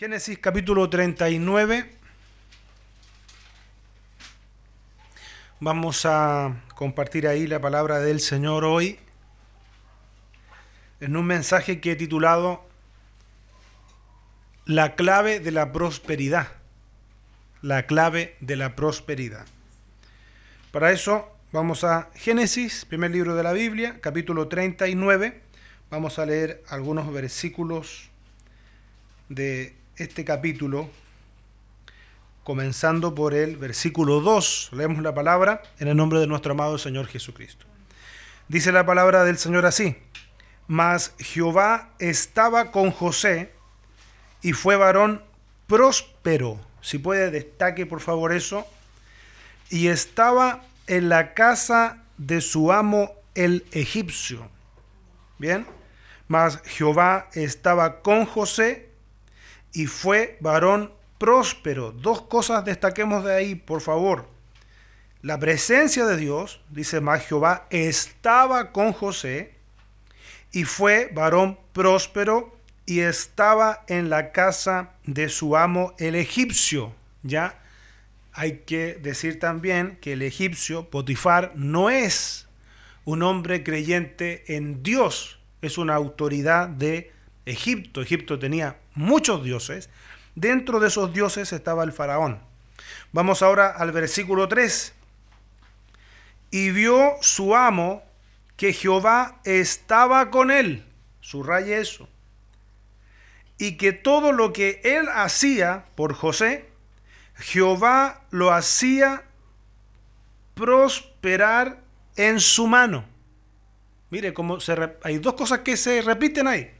Génesis capítulo 39. Vamos a compartir ahí la palabra del Señor hoy en un mensaje que he titulado La clave de la prosperidad. La clave de la prosperidad. Para eso vamos a Génesis, primer libro de la Biblia, capítulo 39. Vamos a leer algunos versículos de este capítulo, comenzando por el versículo 2. Leemos la palabra en el nombre de nuestro amado Señor Jesucristo. Dice la palabra del Señor así: Mas Jehová estaba con José, y fue varón próspero. Si puede, destaque por favor eso. Y estaba en la casa de su amo el egipcio. Bien. Mas Jehová estaba con José, y fue varón próspero. Dos cosas destaquemos de ahí, por favor. La presencia de Dios, dice, mas Jehová estaba con José, y fue varón próspero, y estaba en la casa de su amo el egipcio. Ya hay que decir también que el egipcio, Potifar, no es un hombre creyente en Dios, es una autoridad de Egipto. Egipto tenía muchos dioses. Dentro de esos dioses estaba el faraón. Vamos ahora al versículo 3. Y vio su amo que Jehová estaba con él. Subraye eso. Y que todo lo que él hacía por José, Jehová lo hacía prosperar en su mano. Mire cómo hay dos cosas que se repiten ahí.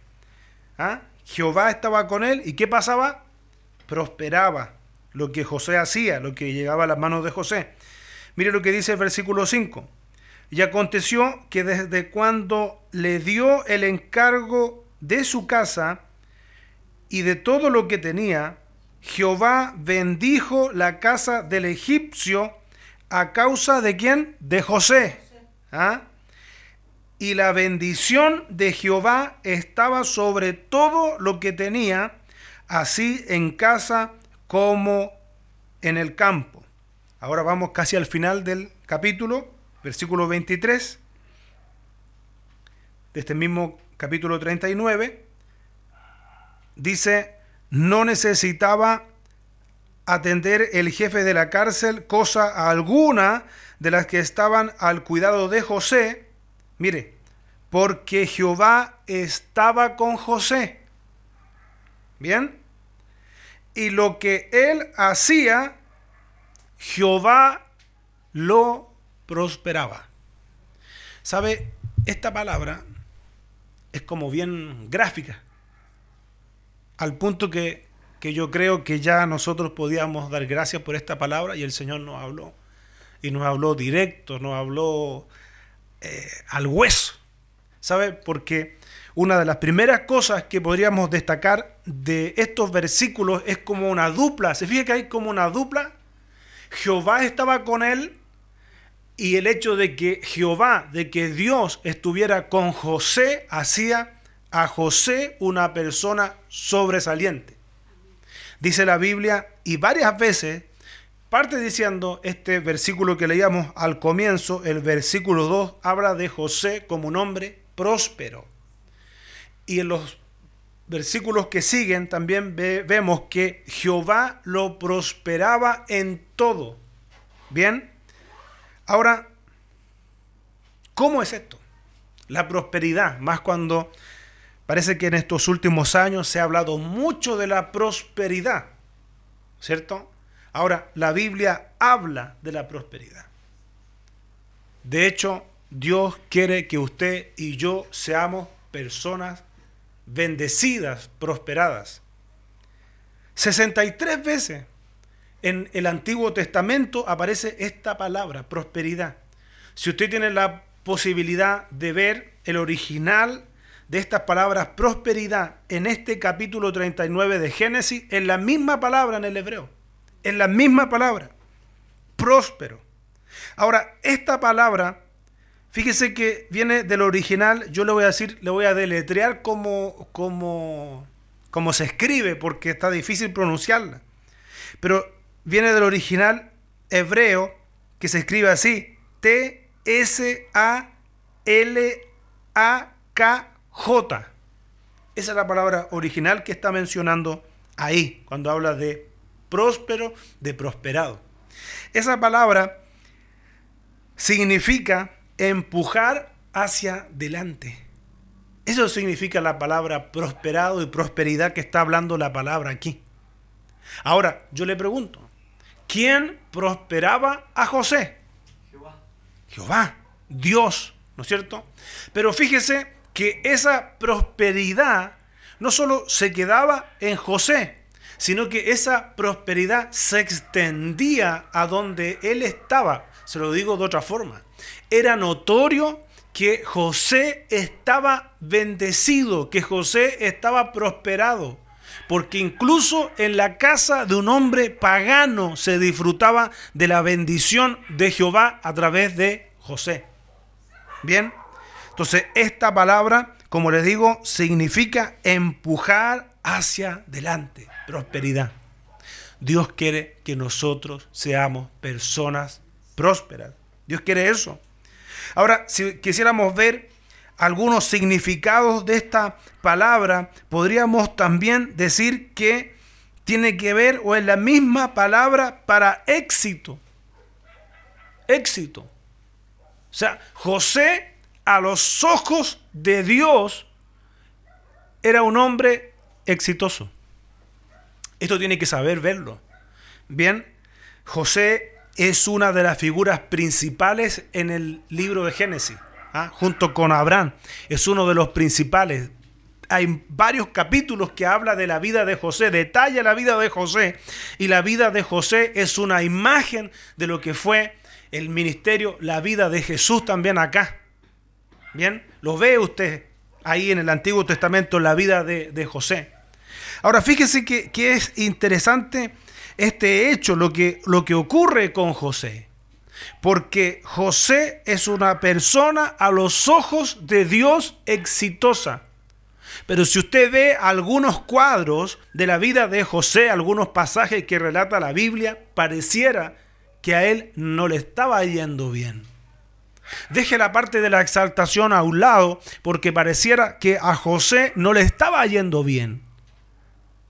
¿Ah? Jehová estaba con él, ¿y qué pasaba? Prosperaba lo que José hacía, lo que llegaba a las manos de José. Mire lo que dice el versículo 5. Y aconteció que desde cuando le dio el encargo de su casa y de todo lo que tenía, Jehová bendijo la casa del egipcio a causa de ¿quién? De José. ¿Ah? Y la bendición de Jehová estaba sobre todo lo que tenía, así en casa como en el campo. Ahora vamos casi al final del capítulo, versículo 23, de este mismo capítulo 39. Dice, no necesitaba atender el jefe de la cárcel cosa alguna de las que estaban al cuidado de José. Mire, porque Jehová estaba con José. Bien. Y lo que él hacía, Jehová lo prosperaba. ¿Sabe? Esta palabra es como bien gráfica. Al punto que yo creo que ya nosotros podíamos dar gracias por esta palabra y el Señor nos habló. Y nos habló directo, nos habló al hueso. ¿Sabe? Porque una de las primeras cosas que podríamos destacar de estos versículos es como una dupla. ¿Se fija que hay como una dupla? Jehová estaba con él, y el hecho de que Jehová, de que Dios estuviera con José, hacía a José una persona sobresaliente. Dice la Biblia, y varias veces, parte diciendo este versículo que leíamos al comienzo, el versículo 2, habla de José como un hombre próspero. Y en los versículos que siguen también vemos que Jehová lo prosperaba en todo. Bien. Ahora, ¿cómo es esto? La prosperidad, más cuando parece que en estos últimos años se ha hablado mucho de la prosperidad, ¿cierto? Ahora, la Biblia habla de la prosperidad. De hecho, Dios quiere que usted y yo seamos personas bendecidas, prosperadas. 63 veces en el Antiguo Testamento aparece esta palabra, prosperidad. Si usted tiene la posibilidad de ver el original de estas palabras, prosperidad, en este capítulo 39 de Génesis, es la misma palabra en el hebreo. Es la misma palabra, próspero. Ahora, esta palabra, fíjese que viene del original. Yo le voy a decir, le voy a deletrear cómo como se escribe, porque está difícil pronunciarla. Pero viene del original hebreo, que se escribe así: T-S-A-L-A-K-J. Esa es la palabra original que está mencionando ahí, cuando habla de próspero, de prosperado. Esa palabra significa empujar hacia delante. Eso significa la palabra prosperado y prosperidad que está hablando la palabra aquí. Ahora, yo le pregunto, ¿quién prosperaba a José? Jehová, Dios, ¿no es cierto? Pero fíjese que esa prosperidad no solo se quedaba en José, sino que esa prosperidad se extendía a donde él estaba. Se lo digo de otra forma. Era notorio que José estaba bendecido, que José estaba prosperado, porque incluso en la casa de un hombre pagano se disfrutaba de la bendición de Jehová a través de José. Bien, entonces esta palabra, como les digo, significa empujar hacia adelante, prosperidad. Dios quiere que nosotros seamos personas prósperas. Dios quiere eso. Ahora, si quisiéramos ver algunos significados de esta palabra, podríamos también decir que tiene que ver, o es la misma palabra para éxito. Éxito. O sea, José, a los ojos de Dios, era un hombre exitoso. Esto tiene que saber verlo. Bien, José es una de las figuras principales en el libro de Génesis, junto con Abraham. Es uno de los principales. Hay varios capítulos que habla de la vida de José, detalla la vida de José, y la vida de José es una imagen de lo que fue el ministerio, la vida de Jesús también acá. Bien, lo ve usted ahí en el Antiguo Testamento, la vida de José. Ahora fíjese que es interesante este hecho, lo que ocurre con José. Porque José es una persona a los ojos de Dios exitosa. Pero si usted ve algunos cuadros de la vida de José, algunos pasajes que relata la Biblia, pareciera que a él no le estaba yendo bien. Deje la parte de la exaltación a un lado, porque pareciera que a José no le estaba yendo bien.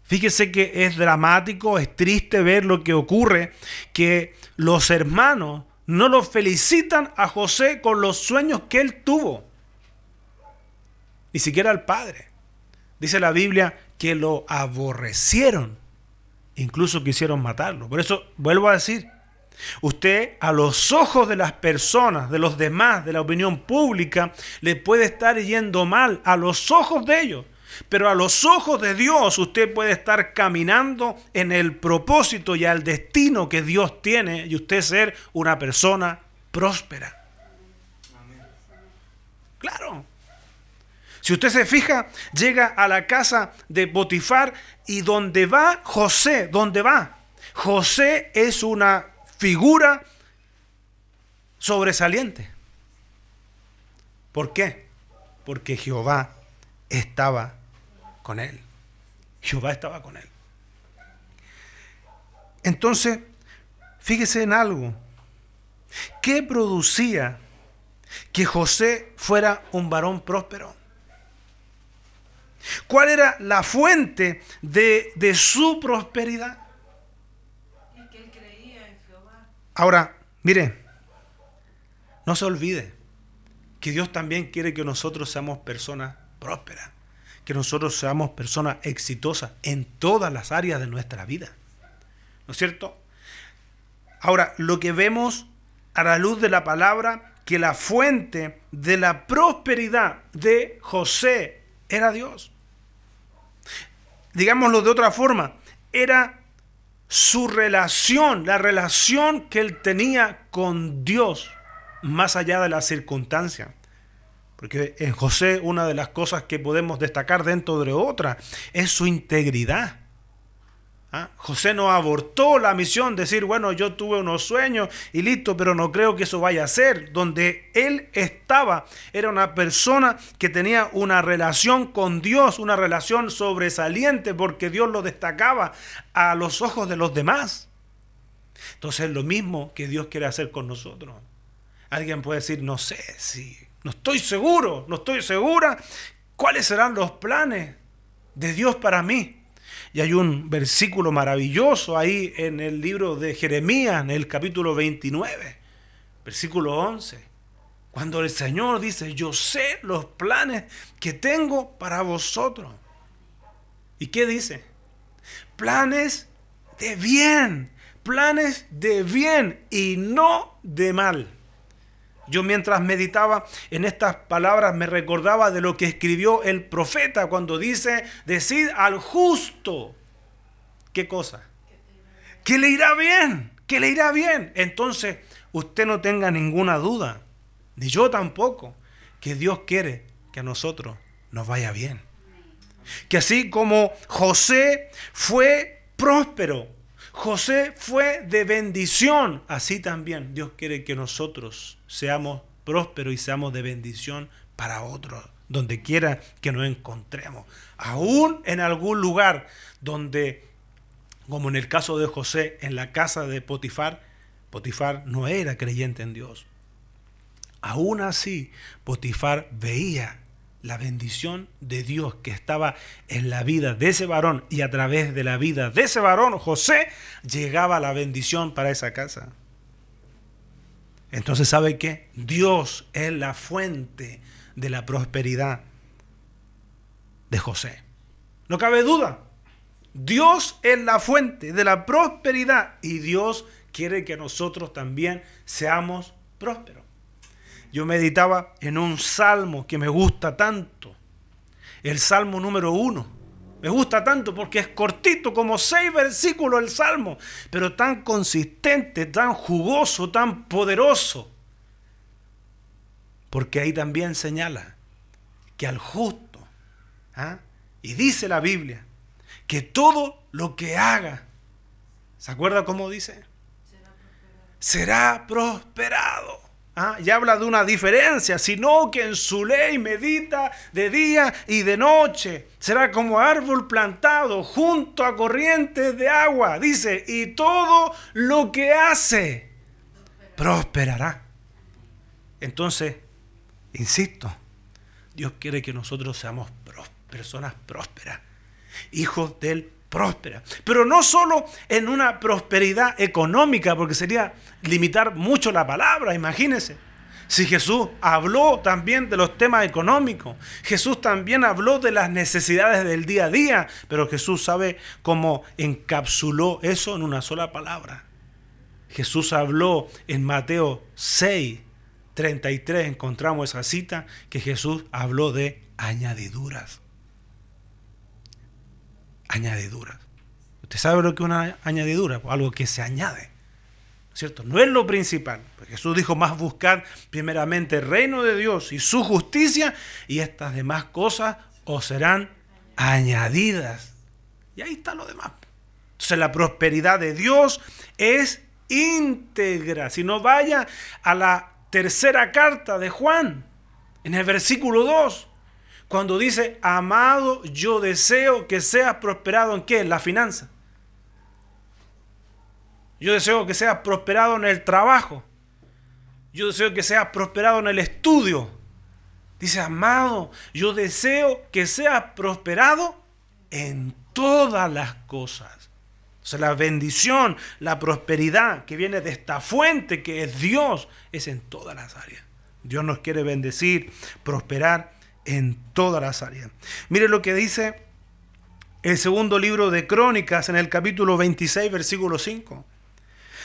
Fíjese que es dramático, es triste ver lo que ocurre, que los hermanos no lo felicitan a José con los sueños que él tuvo. Ni siquiera al padre. Dice la Biblia que lo aborrecieron. Incluso quisieron matarlo. Por eso vuelvo a decir, usted a los ojos de las personas, de los demás, de la opinión pública, le puede estar yendo mal a los ojos de ellos. Pero a los ojos de Dios usted puede estar caminando en el propósito y al destino que Dios tiene, y usted ser una persona próspera. Claro. Si usted se fija, llega a la casa de Potifar y donde va José, ¿dónde va? José es una figura sobresaliente. ¿Por qué? Porque Jehová estaba con él. Jehová estaba con él. Entonces, fíjese en algo. ¿Qué producía que José fuera un varón próspero? ¿Cuál era la fuente de su prosperidad? Es que él creía en Jehová. Ahora, mire, no se olvide que Dios también quiere que nosotros seamos personas prósperas, que nosotros seamos personas exitosas en todas las áreas de nuestra vida. ¿No es cierto? Ahora, lo que vemos a la luz de la palabra, que la fuente de la prosperidad de José era Dios. Digámoslo de otra forma, era su relación, la relación que él tenía con Dios, más allá de las circunstancias. Porque en José una de las cosas que podemos destacar dentro de otra es su integridad. José no abortó la misión, decir, bueno, yo tuve unos sueños y listo, pero no creo que eso vaya a ser. Donde él estaba, era una persona que tenía una relación con Dios, una relación sobresaliente, porque Dios lo destacaba a los ojos de los demás. Entonces es lo mismo que Dios quiere hacer con nosotros. Alguien puede decir, no sé, si no estoy seguro, no estoy segura, ¿cuáles serán los planes de Dios para mí? Y hay un versículo maravilloso ahí en el libro de Jeremías, en el capítulo 29, versículo 11, cuando el Señor dice, yo sé los planes que tengo para vosotros. ¿Y qué dice? Planes de bien y no de mal. Yo mientras meditaba en estas palabras me recordaba de lo que escribió el profeta cuando dice, decid al justo, ¿qué cosa? Que le irá bien, que le irá bien. Entonces usted no tenga ninguna duda, ni yo tampoco, que Dios quiere que a nosotros nos vaya bien. Que así como José fue próspero, José fue de bendición, así también Dios quiere que nosotros seamos prósperos y seamos de bendición para otros, donde quiera que nos encontremos. Aún en algún lugar donde, como en el caso de José, en la casa de Potifar, Potifar no era creyente en Dios. Aún así, Potifar veía la bendición de Dios que estaba en la vida de ese varón, y a través de la vida de ese varón, José, llegaba la bendición para esa casa. Entonces, ¿sabe qué? Dios es la fuente de la prosperidad de José. No cabe duda. Dios es la fuente de la prosperidad y Dios quiere que nosotros también seamos prósperos. Yo meditaba en un salmo que me gusta tanto, el Salmo número 1. Me gusta tanto porque es cortito, como 6 versículos el Salmo, pero tan consistente, tan jugoso, tan poderoso. Porque ahí también señala que al justo, y dice la Biblia, que todo lo que haga, ¿se acuerda cómo dice? Será prosperado. Y habla de una diferencia, sino que en su ley medita de día y de noche. Será como árbol plantado junto a corrientes de agua. Dice, y todo lo que hace prosperará. Entonces, insisto, Dios quiere que nosotros seamos personas prósperas, hijos del próspera, pero no solo en una prosperidad económica, porque sería limitar mucho la palabra. Imagínense, si Jesús habló también de los temas económicos, Jesús también habló de las necesidades del día a día, pero Jesús sabe cómo encapsuló eso en una sola palabra. Jesús habló en Mateo 6:33, encontramos esa cita, que Jesús habló de añadiduras. Añadiduras. ¿Usted sabe lo que es una añadidura? Pues algo que se añade, ¿cierto? No es lo principal. Porque Jesús dijo, más buscar primeramente el reino de Dios y su justicia, y estas demás cosas os serán añadidas. Y ahí está lo demás. Entonces la prosperidad de Dios es íntegra. Si no, vaya a la tercera carta de Juan, en el versículo 2. Cuando dice, amado, yo deseo que seas prosperado ¿en qué? En la finanza. Yo deseo que seas prosperado en el trabajo. Yo deseo que seas prosperado en el estudio. Dice, amado, yo deseo que seas prosperado en todas las cosas. O sea, la bendición, la prosperidad que viene de esta fuente que es Dios, es en todas las áreas. Dios nos quiere bendecir, prosperar en todas las áreas. Mire lo que dice el segundo libro de Crónicas en el capítulo 26, versículo 5.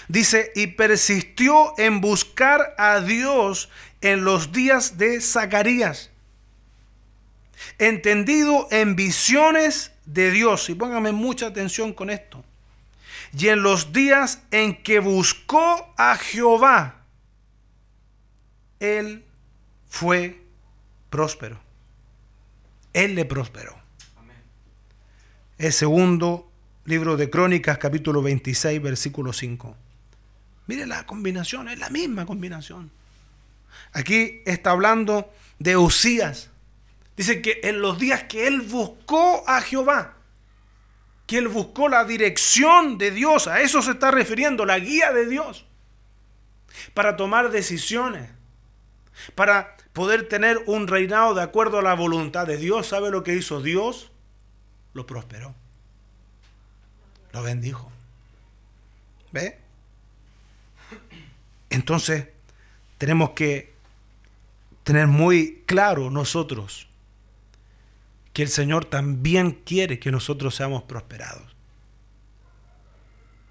Dice, y persistió en buscar a Dios en los días de Zacarías, entendido en visiones de Dios. Y póngame mucha atención con esto. Y en los días en que buscó a Jehová, él fue próspero. Él le prosperó. Amén. El segundo libro de Crónicas, capítulo 26, versículo 5. Mire la combinación, es la misma combinación. Aquí está hablando de Uzías. Dice que en los días que él buscó a Jehová, que él buscó la dirección de Dios, a eso se está refiriendo, la guía de Dios, para tomar decisiones, para poder tener un reinado de acuerdo a la voluntad de Dios. ¿Sabe lo que hizo Dios? Lo prosperó, lo bendijo. ¿Ve? Entonces, tenemos que tener muy claro nosotros que el Señor también quiere que nosotros seamos prosperados.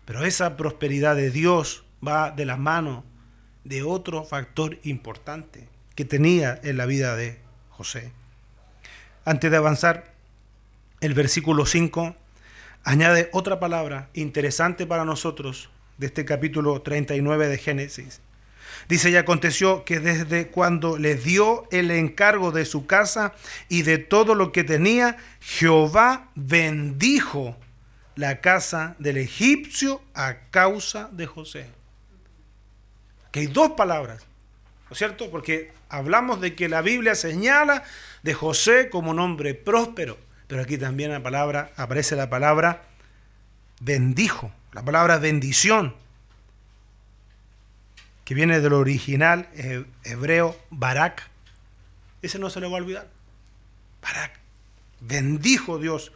Pero esa prosperidad de Dios va de la mano de otro factor importante que tenía en la vida de José. Antes de avanzar, el versículo 5 añade otra palabra interesante para nosotros de este capítulo 39 de Génesis. Dice: y aconteció que desde cuando le dio el encargo de su casa y de todo lo que tenía, Jehová bendijo la casa del egipcio a causa de José. Aquí hay dos palabras, ¿no es cierto? Porque hablamos de que la Biblia señala de José como un hombre próspero, pero aquí también aparece la palabra bendijo, la palabra bendición, que viene del original hebreo Barak. Ese no se le va a olvidar. Barak. Bendijo Dios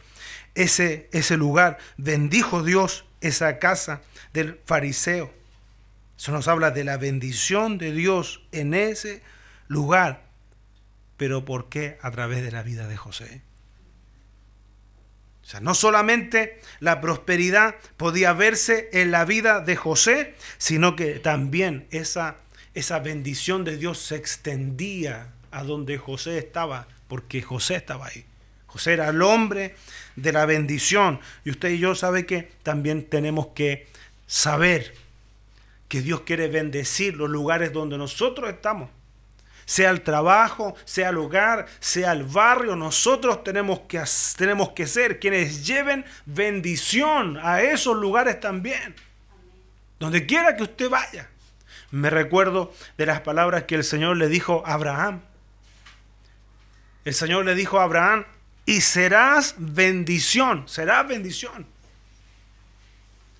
ese lugar, bendijo Dios esa casa del fariseo. Eso nos habla de la bendición de Dios en ese lugar. Pero ¿por qué? A través de la vida de José. O sea, no solamente la prosperidad podía verse en la vida de José, sino que también esa bendición de Dios se extendía a donde José estaba, porque José estaba ahí. José era el hombre de la bendición. Y usted y yo sabe que también tenemos que saber que Dios quiere bendecir los lugares donde nosotros estamos. Sea el trabajo, sea el hogar, sea el barrio, nosotros tenemos que ser quienes lleven bendición a esos lugares también. Donde quiera que usted vaya. Me recuerdo de las palabras que el Señor le dijo a Abraham. El Señor le dijo a Abraham: y serás bendición, serás bendición.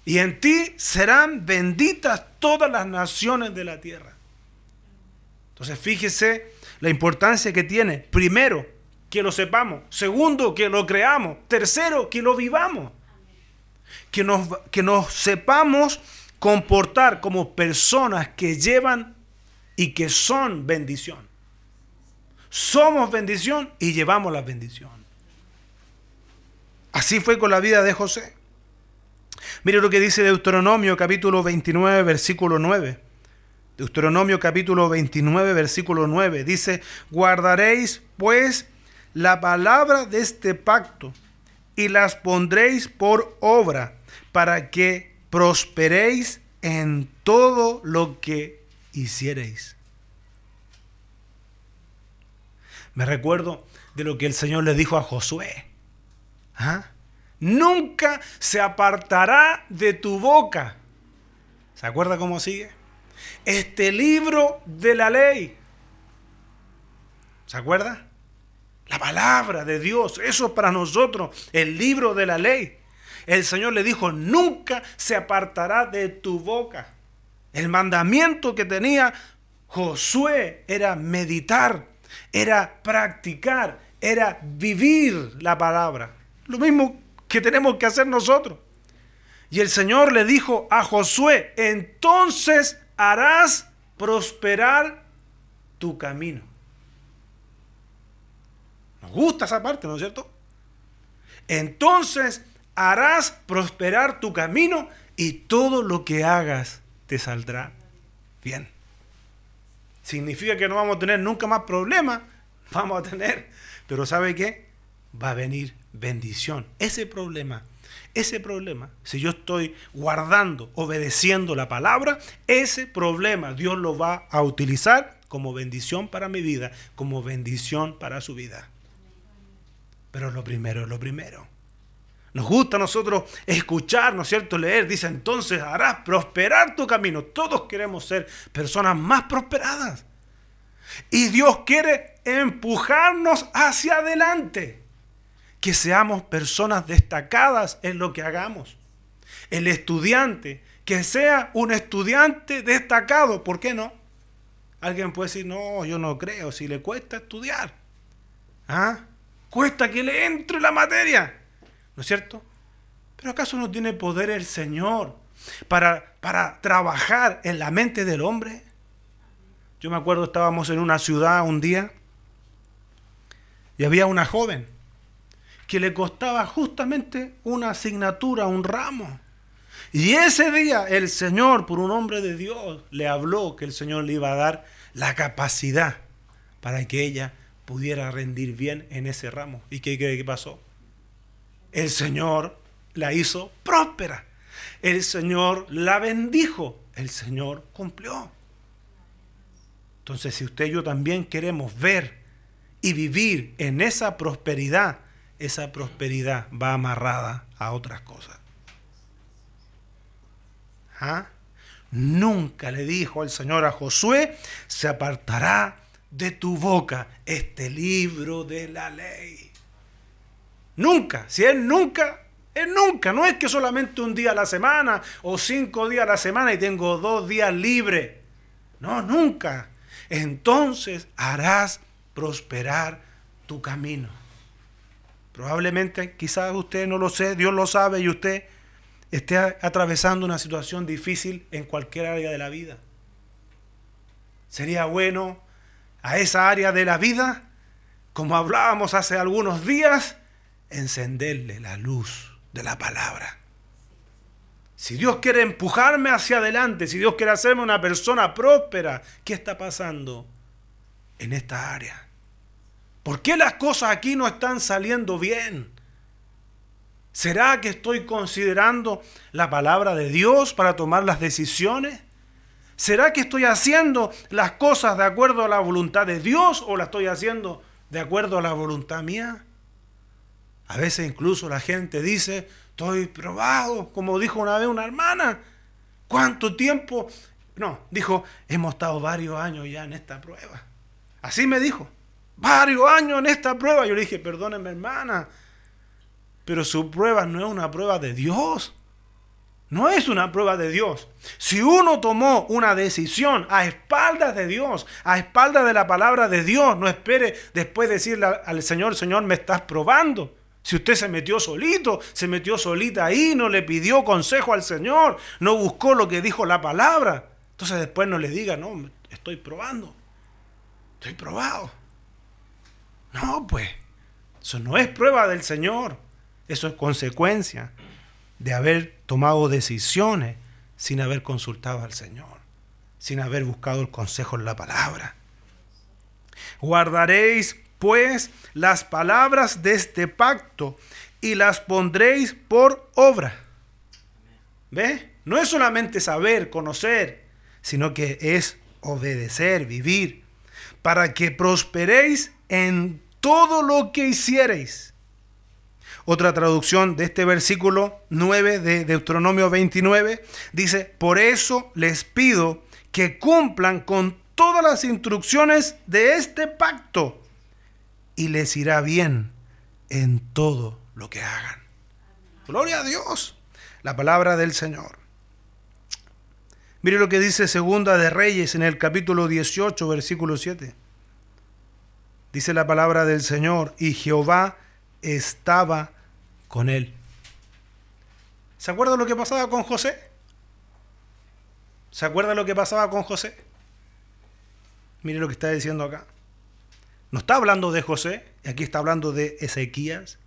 Y en ti serán benditas todas las naciones de la tierra. Entonces fíjese la importancia que tiene. Primero, que lo sepamos. Segundo, que lo creamos. Tercero, que lo vivamos. Que nos sepamos comportar como personas que llevan y que son bendición. Somos bendición y llevamos la bendición. Así fue con la vida de José. Mire lo que dice Deuteronomio capítulo 29, versículo 9. Deuteronomio capítulo 29, versículo 9. Dice: guardaréis pues la palabra de este pacto y las pondréis por obra para que prosperéis en todo lo que hiciereis. Me recuerdo de lo que el Señor le dijo a Josué. Nunca se apartará de tu boca. ¿Se acuerda cómo sigue? Este libro de la ley. ¿Se acuerda? La palabra de Dios. Eso es para nosotros, el libro de la ley. El Señor le dijo: nunca se apartará de tu boca. El mandamiento que tenía Josué era meditar, era practicar, era vivir la palabra. Lo mismo que tenemos que hacer nosotros. Y el Señor le dijo a Josué: entonces harás prosperar tu camino. Nos gusta esa parte, ¿no es cierto? Entonces harás prosperar tu camino y todo lo que hagas te saldrá bien. Significa que no vamos a tener nunca más problemas. Vamos a tener, pero ¿sabe qué? Va a venir bendición. Ese problema, si yo estoy guardando, obedeciendo la palabra, ese problema Dios lo va a utilizar como bendición para mi vida, como bendición para su vida. Pero lo primero es lo primero. Nos gusta a nosotros escuchar, ¿no es cierto? Leer. Dice, entonces harás prosperar tu camino. Todos queremos ser personas más prosperadas. Y Dios quiere empujarnos hacia adelante. Que seamos personas destacadas en lo que hagamos. El estudiante, que sea un estudiante destacado. ¿Por qué no? Alguien puede decir, no, yo no creo, si le cuesta estudiar. ¿Ah? Cuesta que le entre la materia. ¿No es cierto? ¿Pero acaso no tiene poder el Señor para trabajar en la mente del hombre? Yo me acuerdo, estábamos en una ciudad un día y había una joven que le costaba justamente una asignatura, un ramo. Y ese día el Señor, por un hombre de Dios, le habló que el Señor le iba a dar la capacidad para que ella pudiera rendir bien en ese ramo. ¿Y qué cree que pasó? El Señor la hizo próspera. El Señor la bendijo. El Señor cumplió. Entonces, si usted y yo también queremos ver y vivir en esa prosperidad va amarrada a otras cosas. ¿Ah? Nunca le dijo el Señor a Josué, se apartará de tu boca este libro de la ley. Nunca, si Él nunca, no es que solamente un día a la semana o 5 días a la semana y tengo 2 días libres. No, nunca. Entonces harás prosperar tu camino. Probablemente, quizás usted no lo sé, Dios lo sabe y usted esté atravesando una situación difícil en cualquier área de la vida. Sería bueno a esa área de la vida, como hablábamos hace algunos días, encenderle la luz de la palabra. Si Dios quiere empujarme hacia adelante, si Dios quiere hacerme una persona próspera, ¿qué está pasando en esta área? ¿Por qué las cosas aquí no están saliendo bien? ¿Será que estoy considerando la palabra de Dios para tomar las decisiones? ¿Será que estoy haciendo las cosas de acuerdo a la voluntad de Dios o las estoy haciendo de acuerdo a la voluntad mía? A veces incluso la gente dice, estoy probado, como dijo una vez una hermana. ¿Cuánto tiempo? No, dijo, hemos estado varios años ya en esta prueba. Así me dijo, varios años en esta prueba. Yo le dije, perdóneme hermana, pero su prueba no es una prueba de Dios. No es una prueba de Dios. Si uno tomó una decisión a espaldas de Dios, a espaldas de la palabra de Dios, no espere después decirle al Señor, Señor, me estás probando. Si usted se metió solito, se metió solita ahí, no le pidió consejo al Señor, no buscó lo que dijo la palabra, entonces después no le diga, no, estoy probando, estoy probado. No, pues, eso no es prueba del Señor, eso es consecuencia de haber tomado decisiones sin haber consultado al Señor, sin haber buscado el consejo en la palabra. Guardaréis pues las palabras de este pacto y las pondréis por obra. ¿Ve? No es solamente saber, conocer, sino que es obedecer, vivir, para que prosperéis en todo lo que hiciereis. Otra traducción de este versículo 9 de Deuteronomio 29 dice, por eso les pido que cumplan con todas las instrucciones de este pacto y les irá bien en todo lo que hagan. Gloria a Dios, la palabra del Señor. Mire lo que dice Segunda de Reyes en el capítulo 18, versículo 7. Dice la palabra del Señor, y Jehová estaba con él. ¿Se acuerda lo que pasaba con José? ¿Se acuerda lo que pasaba con José? Mire lo que está diciendo acá. No está hablando de José, aquí está hablando de Ezequías.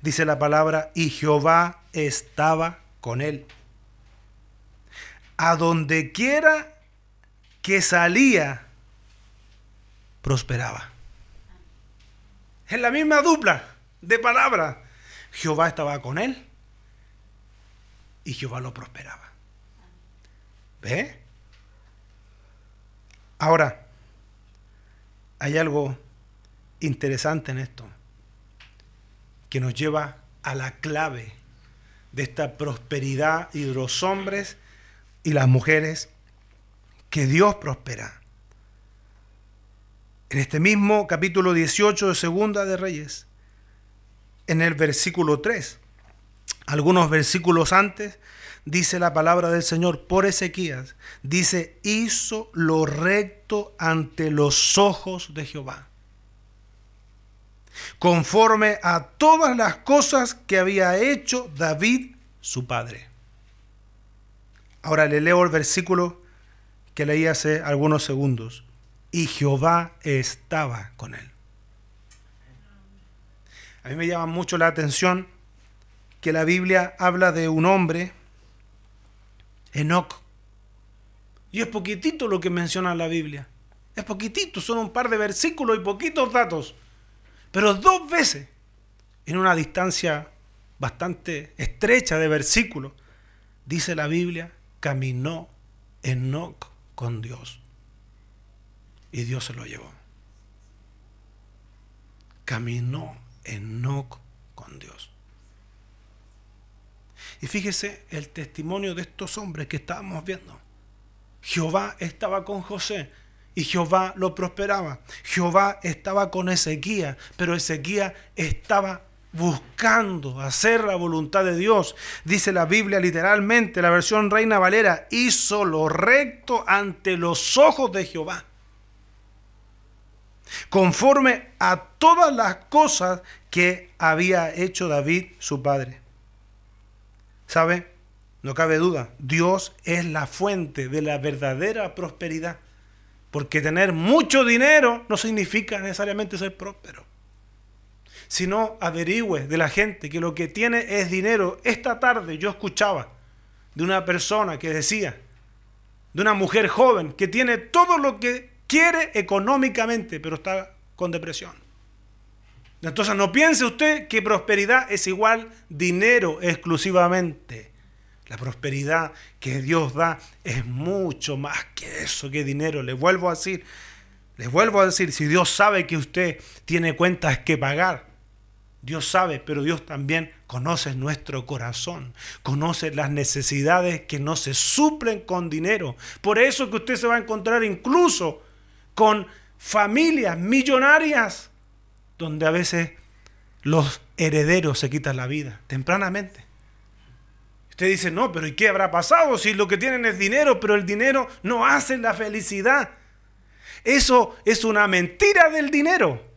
Dice la palabra, y Jehová estaba con él. A donde quiera que salía, prosperaba. Es la misma dupla de palabras. Jehová estaba con él y Jehová lo prosperaba. ¿Ve? Ahora, hay algo interesante en esto que nos lleva a la clave de esta prosperidad y de los hombres y las mujeres que Dios prospera. En este mismo capítulo 18 de Segunda de Reyes, en el versículo 3, algunos versículos antes, dice la palabra del Señor por Ezequías, dice, hizo lo recto ante los ojos de Jehová, conforme a todas las cosas que había hecho David su padre. Ahora le leo el versículo que leí hace algunos segundos. Y Jehová estaba con él. A mí me llama mucho la atención que la Biblia habla de un hombre, Enoc. Y es poquitito lo que menciona la Biblia. Es poquitito, son un par de versículos y poquitos datos. Pero 2 veces, en una distancia bastante estrecha de versículos, dice la Biblia, caminó Enoc con Dios. Y Dios se lo llevó. Caminó Enoc con Dios. Y fíjese el testimonio de estos hombres que estábamos viendo. Jehová estaba con José y Jehová lo prosperaba. Jehová estaba con Ezequías, pero Ezequías estaba buscando hacer la voluntad de Dios. Dice la Biblia literalmente, la versión Reina Valera, hizo lo recto ante los ojos de Jehová, conforme a todas las cosas que había hecho David su padre. ¿Sabe? No cabe duda, Dios es la fuente de la verdadera prosperidad, porque tener mucho dinero no significa necesariamente ser próspero. Si no, averigüe de la gente que lo que tiene es dinero. Esta tarde yo escuchaba de una persona que decía, de una mujer joven que tiene todo lo que quiere económicamente, pero está con depresión. Entonces no piense usted que prosperidad es igual dinero exclusivamente. La prosperidad que Dios da es mucho más que eso, que dinero. Les vuelvo a decir, si Dios sabe que usted tiene cuentas que pagar, Dios sabe, pero Dios también conoce nuestro corazón, conoce las necesidades que no se suplen con dinero. Por eso que usted se va a encontrar incluso con familias millonarias donde a veces los herederos se quitan la vida tempranamente. Usted dice, no, pero ¿y qué habrá pasado si lo que tienen es dinero? Pero el dinero no hace la felicidad. Eso es una mentira del dinero.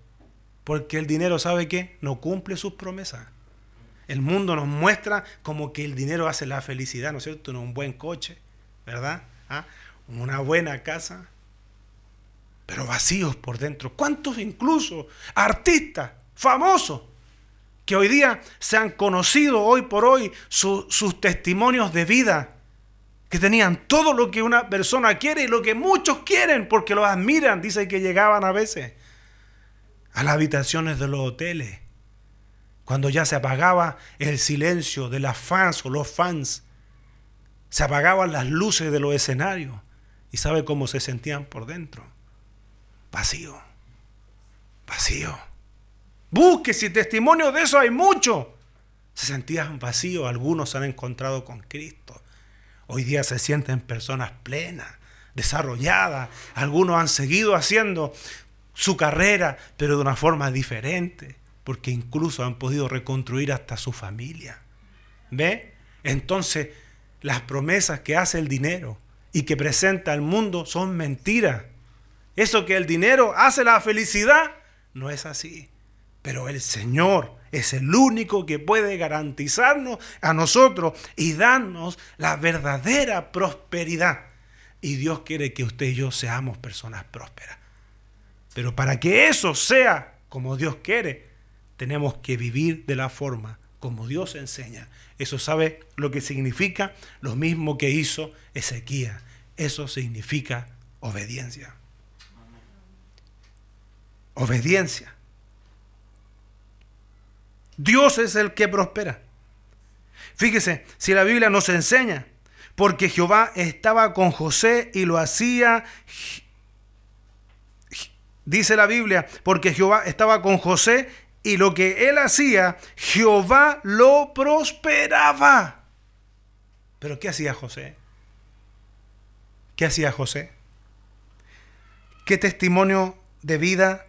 Porque el dinero, ¿sabe qué? No cumple sus promesas. El mundo nos muestra como que el dinero hace la felicidad, ¿no es cierto? Un buen coche, ¿verdad? ¿Ah? Una buena casa, pero vacíos por dentro. ¿Cuántos incluso artistas famosos que hoy día se han conocido hoy por hoy sus testimonios de vida, que tenían todo lo que una persona quiere y lo que muchos quieren porque los admiran? Dice que llegaban a veces a las habitaciones de los hoteles, cuando ya se apagaba el silencio de las fans o los fans, se apagaban las luces de los escenarios, y ¿sabe cómo se sentían por dentro? Vacío, vacío. Busque, si testimonio de eso hay mucho. Se sentían vacíos, algunos se han encontrado con Cristo. Hoy día se sienten personas plenas, desarrolladas, algunos han seguido haciendo su carrera, pero de una forma diferente, porque incluso han podido reconstruir hasta su familia. ¿Ve? Entonces, las promesas que hace el dinero y que presenta al mundo son mentiras. Eso que el dinero hace la felicidad, no es así. Pero el Señor es el único que puede garantizarnos a nosotros y darnos la verdadera prosperidad. Y Dios quiere que usted y yo seamos personas prósperas. Pero para que eso sea como Dios quiere, tenemos que vivir de la forma como Dios enseña. Eso sabe lo que significa, lo mismo que hizo Ezequías. Eso significa obediencia. Obediencia. Dios es el que prospera. Fíjese, si la Biblia nos enseña, porque Jehová estaba con José y lo hacía. Dice la Biblia, porque Jehová estaba con José y lo que él hacía, Jehová lo prosperaba. Pero ¿qué hacía José? ¿Qué hacía José? ¿Qué testimonio de vida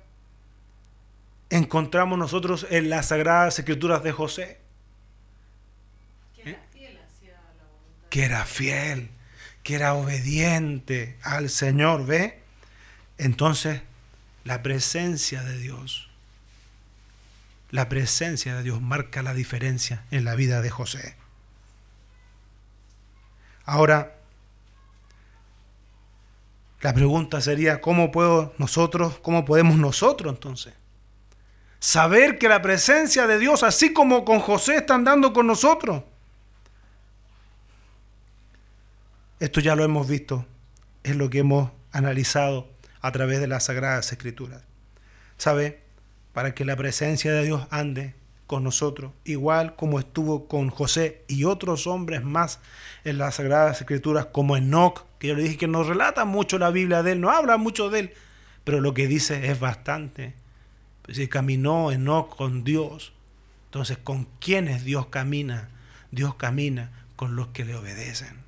encontramos nosotros en las Sagradas Escrituras de José? Que era fiel hacia la voluntad. Que era fiel, que era obediente al Señor, ¿ve? Entonces, la presencia de Dios marca la diferencia en la vida de José. Ahora, la pregunta sería, ¿cómo podemos nosotros entonces saber que la presencia de Dios, así como con José, está andando con nosotros? Esto ya lo hemos visto, es lo que hemos analizado a través de las Sagradas Escrituras. ¿Sabe? Para que la presencia de Dios ande con nosotros, igual como estuvo con José y otros hombres más en las Sagradas Escrituras, como Enoc, que yo le dije que no relata mucho la Biblia de él, no habla mucho de él, pero lo que dice es bastante. Pues si caminó Enoc con Dios, entonces ¿con quiénes Dios camina? Dios camina con los que le obedecen.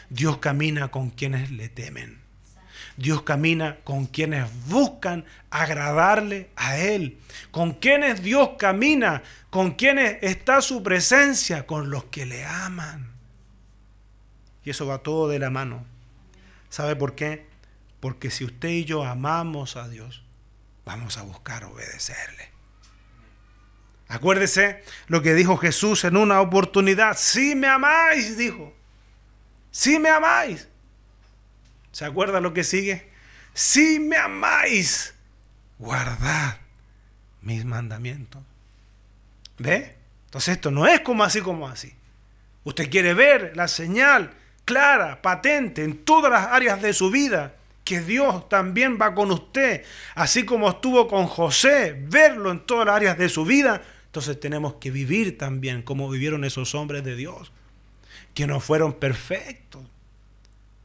Dios camina con quienes le temen. Dios camina con quienes buscan agradarle a Él. ¿Con quienes Dios camina? ¿Con quienes está su presencia? Con los que le aman. Y eso va todo de la mano. ¿Sabe por qué? Porque si usted y yo amamos a Dios, vamos a buscar obedecerle. Acuérdese lo que dijo Jesús en una oportunidad. Si me amáis, dijo. Si me amáis. ¿Se acuerda lo que sigue? Si me amáis, guardad mis mandamientos. ¿Ve? Entonces esto no es como así. Usted quiere ver la señal clara, patente, en todas las áreas de su vida, que Dios también va con usted, así como estuvo con José, verlo en todas las áreas de su vida. Entonces tenemos que vivir también como vivieron esos hombres de Dios, que no fueron perfectos.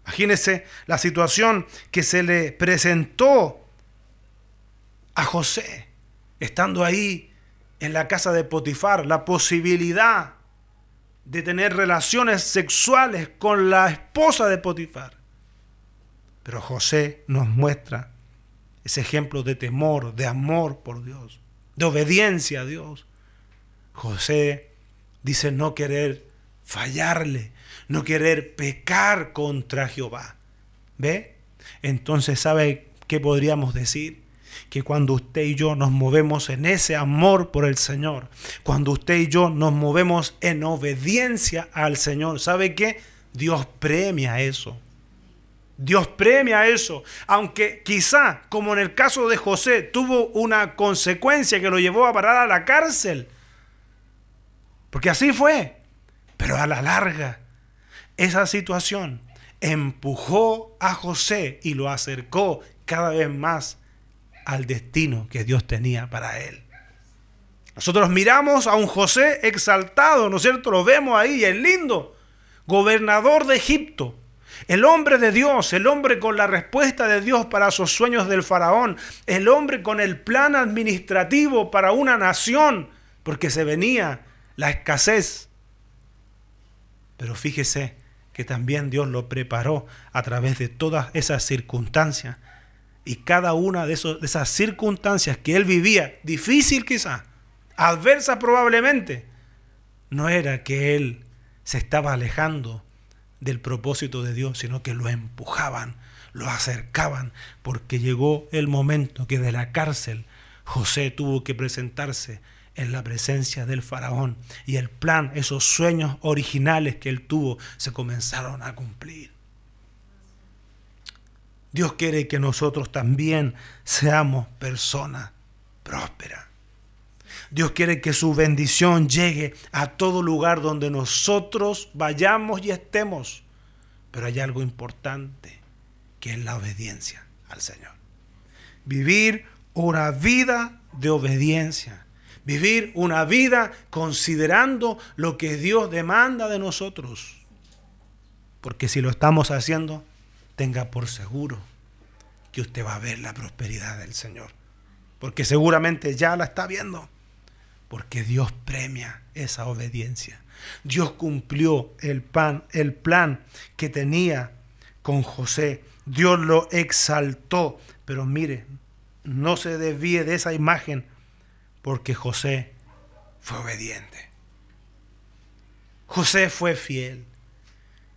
Imagínese la situación que se le presentó a José, estando ahí en la casa de Potifar, la posibilidad de tener relaciones sexuales con la esposa de Potifar. Pero José nos muestra ese ejemplo de temor, de amor por Dios, de obediencia a Dios. José dice no querer fallarle, no querer pecar contra Jehová. ¿Ve? Entonces, ¿sabe qué podríamos decir? Que cuando usted y yo nos movemos en ese amor por el Señor, cuando usted y yo nos movemos en obediencia al Señor, ¿sabe qué? Dios premia eso. Dios premia eso. Aunque quizá, como en el caso de José, tuvo una consecuencia que lo llevó a parar a la cárcel. Porque así fue. Pero a la larga, esa situación empujó a José y lo acercó cada vez más al destino que Dios tenía para él. Nosotros miramos a un José exaltado, ¿no es cierto? Lo vemos ahí, es lindo. Gobernador de Egipto, el hombre de Dios, el hombre con la respuesta de Dios para sus sueños del faraón, el hombre con el plan administrativo para una nación, porque se venía la escasez. Pero fíjese que también Dios lo preparó a través de todas esas circunstancias. Y cada una de esas circunstancias que él vivía, difícil quizá, adversa probablemente, no era que él se estaba alejando del propósito de Dios, sino que lo empujaban, lo acercaban, porque llegó el momento que de la cárcel José tuvo que presentarse en la presencia del faraón, y el plan, esos sueños originales que él tuvo, se comenzaron a cumplir. Dios quiere que nosotros también seamos personas prósperas. Dios quiere que su bendición llegue a todo lugar donde nosotros vayamos y estemos. Pero hay algo importante, que es la obediencia al Señor. Vivir una vida de obediencia. Vivir una vida considerando lo que Dios demanda de nosotros. Porque si lo estamos haciendo, tenga por seguro que usted va a ver la prosperidad del Señor. porque seguramente ya la está viendo. Porque Dios premia esa obediencia. Dios cumplió el plan que tenía con José. Dios lo exaltó. Pero mire, no se desvíe de esa imagen, porque José fue obediente. José fue fiel.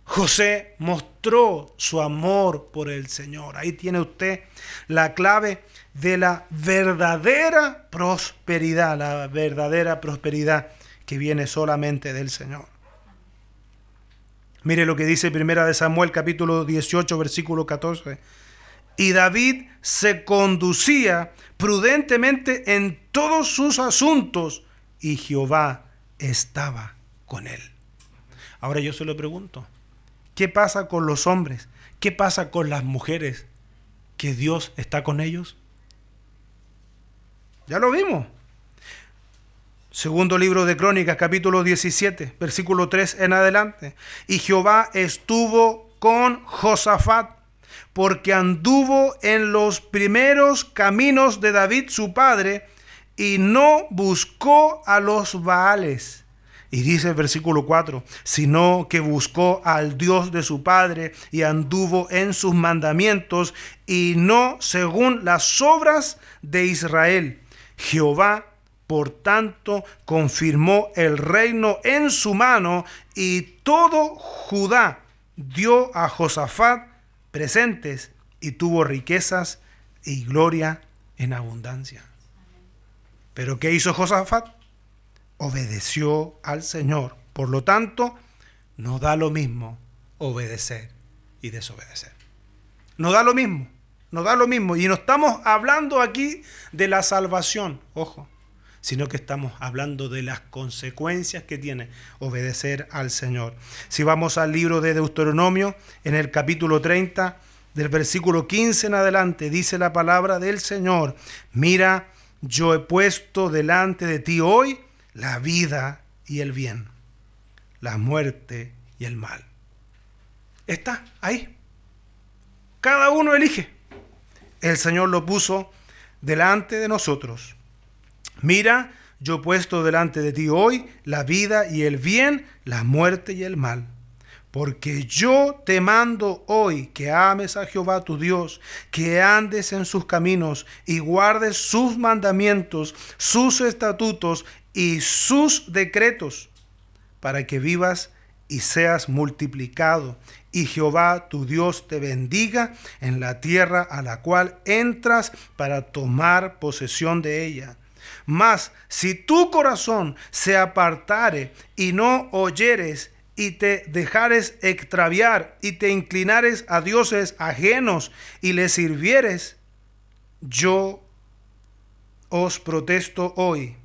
José mostró su amor por el Señor. Ahí tiene usted la clave de la verdadera prosperidad que viene solamente del Señor. Mire lo que dice 1 de Samuel capítulo 18 versículo 14. Y David se conducía prudentemente en todos sus asuntos y Jehová estaba con él. Ahora yo se lo pregunto, ¿qué pasa con los hombres? ¿Qué pasa con las mujeres? ¿Que Dios está con ellos? Ya lo vimos. Segundo libro de Crónicas, capítulo 17, versículo 3 en adelante. Y Jehová estuvo con Josafat, porque anduvo en los primeros caminos de David su padre, y no buscó a los Baales. Y dice el versículo 4, sino que buscó al Dios de su padre y anduvo en sus mandamientos y no según las obras de Israel. Jehová, por tanto, confirmó el reino en su mano y todo Judá dio a Josafat presentes y tuvo riquezas y gloria en abundancia. ¿Pero qué hizo Josafat? Obedeció al Señor. Por lo tanto, no da lo mismo obedecer y desobedecer. No da lo mismo, no da lo mismo. Y no estamos hablando aquí de la salvación, ojo, sino que estamos hablando de las consecuencias que tiene obedecer al Señor. Si vamos al libro de Deuteronomio, en el capítulo 30, del versículo 15 en adelante, dice la palabra del Señor: mira, yo he puesto delante de ti hoy la vida y el bien, la muerte y el mal. Está ahí. Cada uno elige. El Señor lo puso delante de nosotros. Mira, yo he puesto delante de ti hoy la vida y el bien, la muerte y el mal. Porque yo te mando hoy que ames a Jehová tu Dios, que andes en sus caminos y guardes sus mandamientos, sus estatutos y sus decretos, para que vivas y seas multiplicado, y Jehová tu Dios te bendiga en la tierra a la cual entras para tomar posesión de ella. Mas si tu corazón se apartare y no oyeres, y te dejares extraviar, y te inclinares a dioses ajenos, y les sirvieres, yo os protesto hoy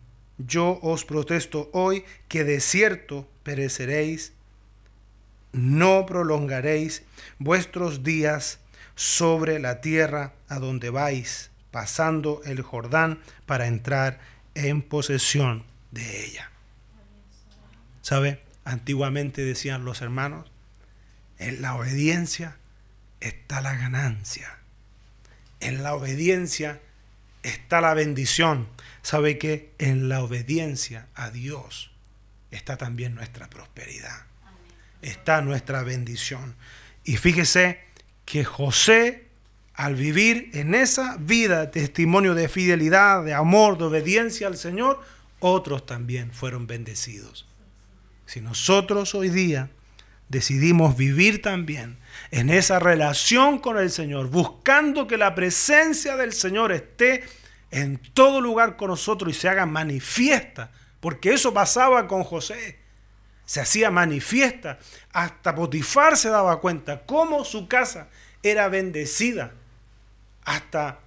que de cierto pereceréis, no prolongaréis vuestros días sobre la tierra a donde vais, pasando el Jordán para entrar en posesión de ella. ¿Sabe? Antiguamente decían los hermanos, en la obediencia está la ganancia. En la obediencia está la bendición. ¿Sabe qué? En la obediencia a Dios está también nuestra prosperidad. Está nuestra bendición. Y fíjese que José, al vivir en esa vida, testimonio de fidelidad, de amor, de obediencia al Señor, otros también fueron bendecidos. Si nosotros hoy día decidimos vivir también en esa relación con el Señor, buscando que la presencia del Señor esté en todo lugar con nosotros y se haga manifiesta, porque eso pasaba con José, se hacía manifiesta, hasta Potifar se daba cuenta cómo su casa era bendecida, hasta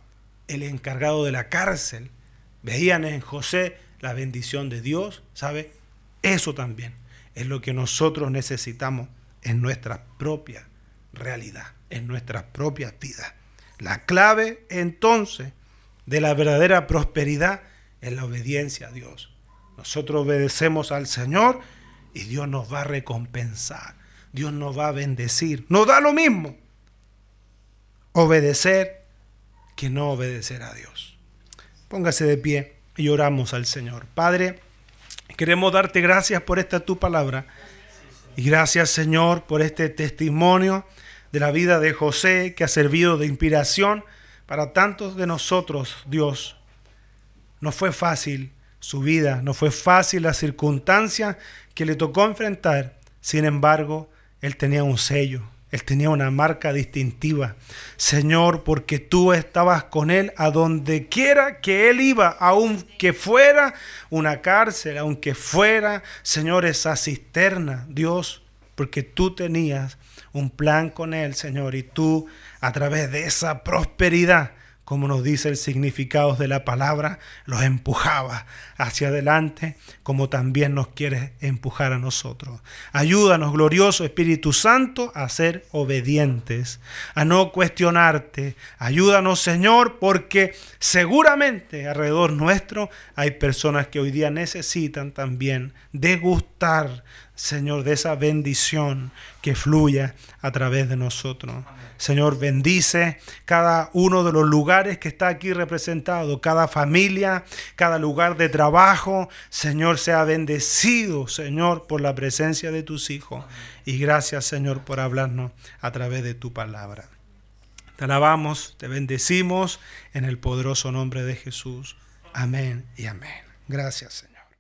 el encargado de la cárcel veían en José la bendición de Dios, ¿sabe? Eso también es lo que nosotros necesitamos en nuestra propia realidad, en nuestras propias vidas. La clave entonces de la verdadera prosperidad es la obediencia a Dios. Nosotros obedecemos al Señor y Dios nos va a recompensar, Dios nos va a bendecir. Nos da lo mismo obedecer que no obedecer a Dios. Póngase de pie y oramos al Señor. Padre, queremos darte gracias por esta tu palabra. Y gracias, Señor, por este testimonio de la vida de José que ha servido de inspiración para tantos de nosotros, Dios. No fue fácil su vida, no fue fácil la circunstancia que le tocó enfrentar. Sin embargo, él tenía un sello, él tenía una marca distintiva. Señor, porque tú estabas con él a donde quiera que él iba, aunque fuera una cárcel, aunque fuera, Señor, esa cisterna, Dios, porque tú tenías un plan con él, Señor, y tú a través de esa prosperidad, como nos dice el significado de la palabra, los empujaba hacia adelante, como también nos quieres empujar a nosotros. Ayúdanos, glorioso Espíritu Santo, a ser obedientes, a no cuestionarte. Ayúdanos, Señor, porque seguramente alrededor nuestro hay personas que hoy día necesitan también degustar, Señor, de esa bendición que fluya a través de nosotros. Señor, bendice cada uno de los lugares que está aquí representado, cada familia, cada lugar de trabajo. Señor, sea bendecido, Señor, por la presencia de tus hijos. Y gracias, Señor, por hablarnos a través de tu palabra. Te alabamos, te bendecimos en el poderoso nombre de Jesús. Amén y amén. Gracias, Señor.